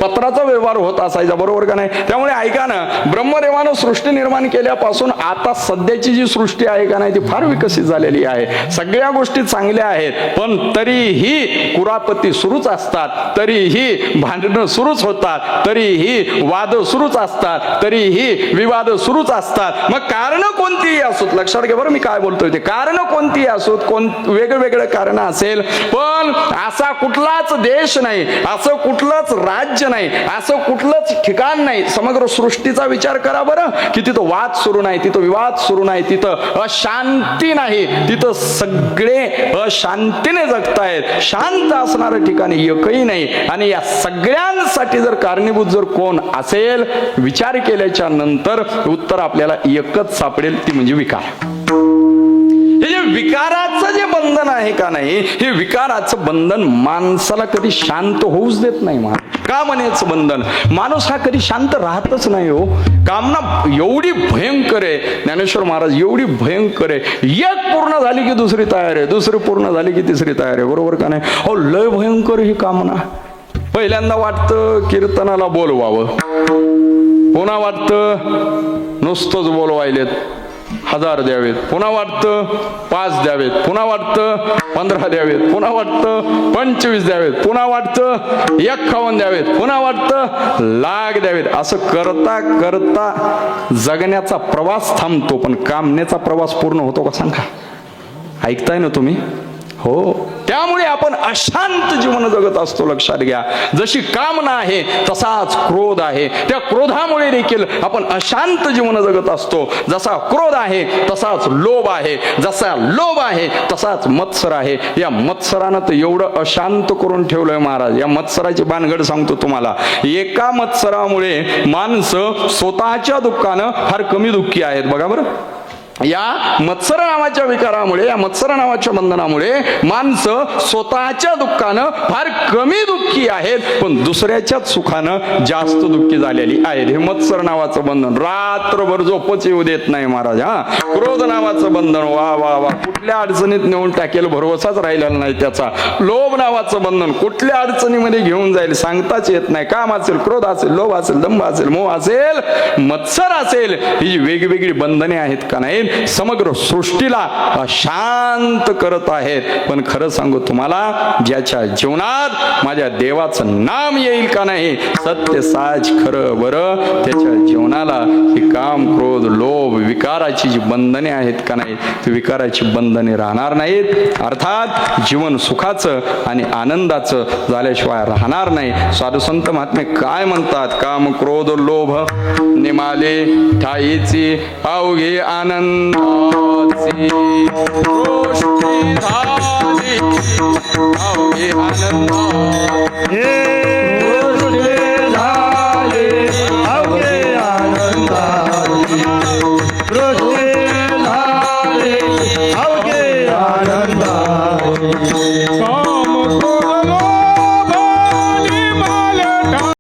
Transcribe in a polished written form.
पत्राचा व्यवहार होत असायचा, बरोबर का नाही? त्यामुळे ऐका ना, ब्रह्मदेवानं सृष्टी निर्माण केल्यापासून आता सध्याची जी सृष्टी आहे का नाही ती फार विकसित झालेली आहे. सगळ्या गोष्टी चांगल्या आहेत, पण तरीही कुरापती सुरूच असतात, तरीही भांडणं सुरूच होतात, तरीही वाद सुरूच असतात, तरीही विवाद सुरूच असतात. मग कारण कोणतीही असोत, लक्षात घ्या बरं मी काय बोलतोय ते, कारण कोणतीही असोत, वेगवेगळे कारण असेल, पण असा कुठलाच देश नाही, असं कुठलंच राज्य नाही, असं कुठलंच ठिकाण नाही, समग्र सृष्टीचा विचार करा बरं, की तिथं वाद सुरू नाही, तिथं विवाद सुरू नाही, तिथं अशांती नाही, तिथं सगळे अशांतीने जगतायत, शांत असणारं ठिकाण एकही नाही. आणि या सगळ्यांसाठी जर कारणीभूत जर कोण असेल, विचार केल्याच्या नंतर उत्तर आपल्याला एकच सापडेल, ती म्हणजे विकार. हे जे विकाराचं जे बंधन आहे का नाही, हे विकाराचं बंधन माणसाला कधी शांत होऊच देत नाही. कामनेचं बंधन, माणूस हा कधी शांत राहतच नाही हो. कामना एवढी भयंकर आहे, ज्ञानेश्वर महाराज एवढी भयंकर आहे, एक पूर्ण झाली की दुसरी तयार आहे, दुसरी पूर्ण झाली की तिसरी तयार आहे, बरोबर का नाही? हो, लय भयंकर ही कामना. पहिल्यांदा वाटतं कीर्तनाला बोलवावं, पुन्हा वाटतं नुसतंच बोलवायलेत 1000 द्यावेत, पुन्हा वाटतं 5 द्यावेत, पुन्हा वाटतं 15 द्यावेत, पुन्हा वाटतं 25 द्यावेत, पुन्हा वाटतं 51 द्यावेत, पुन्हा वाटतं लाख द्यावेत. असं करता करता जगण्याचा प्रवास थांबतो, पण कामनेचा प्रवास पूर्ण होतो का सांगा? ऐकताय ना तुम्ही? हो. त्यामुळे आपण अशांत जीवन जगत असतो. लक्षात घ्या, जशी कामना आहे तसाच क्रोध आहे, त्या क्रोधामुळे देखील आपण अशांत जीवन जगत असतो. जसा क्रोध आहे तसाच लोभ आहे, जसा लोभ आहे तसाच मत्सर आहे. या मत्सरानं तर एवढं अशांत करून ठेवलंय महाराज. या मत्सराची भानगड सांगतो तुम्हाला. एका मत्सरामुळे माणसं स्वतःच्या दुःखानं फार कमी दुःखी आहेत. बघा बरं, या मत्सर नावाच्या विकारामुळे, या मत्सर नावाच्या बंधनामुळे माणसं स्वतःच्या दुःखानं फार कमी दुःखी आहेत, पण दुसऱ्याच्याच सुखानं जास्त दुःखी झालेली आहेत. हे मत्सर नावाचं बंधन रात्रभर झोपच येऊ देत नाही महाराज. हा, क्रोध नावाचं बंधन, वा वा वा, कुठल्या अडचणीत नेऊन टाकेल भरवसाच राहिलेला नाही त्याचा. लोभ नावाचं बंधन कुठल्या अडचणीमध्ये घेऊन जाईल सांगताच येत नाही. काम असेल, क्रोध असेल, लोभ असेल, दंभ असेल, मोह असेल, मत्सर असेल, ही जी वेगवेगळी बंधने आहेत का नाही, समग्र सृष्टीला अशांत करत आहेत. पण खरं सांगू तुम्हाला, ज्याच्या जीवनात माझ्या देवाचं नाम येईल का नाही, सत्य साच खरं बरं, त्याच्या जीवनाला ही काम, क्रोध, लोभ, विकाराची जी बंधने आहेत का नाही, ती विकाराची बंधने राहणार नाहीत. अर्थात जीवन सुखाचं आणि आनंदाचं झाल्याशिवाय राहणार नाही. साधू संत महात्मे काय म्हणतात? काम, क्रोध, लोभ निमाले ठाईची अवघे आनंदाची गोष्टी झाली, अवघे आनंदाची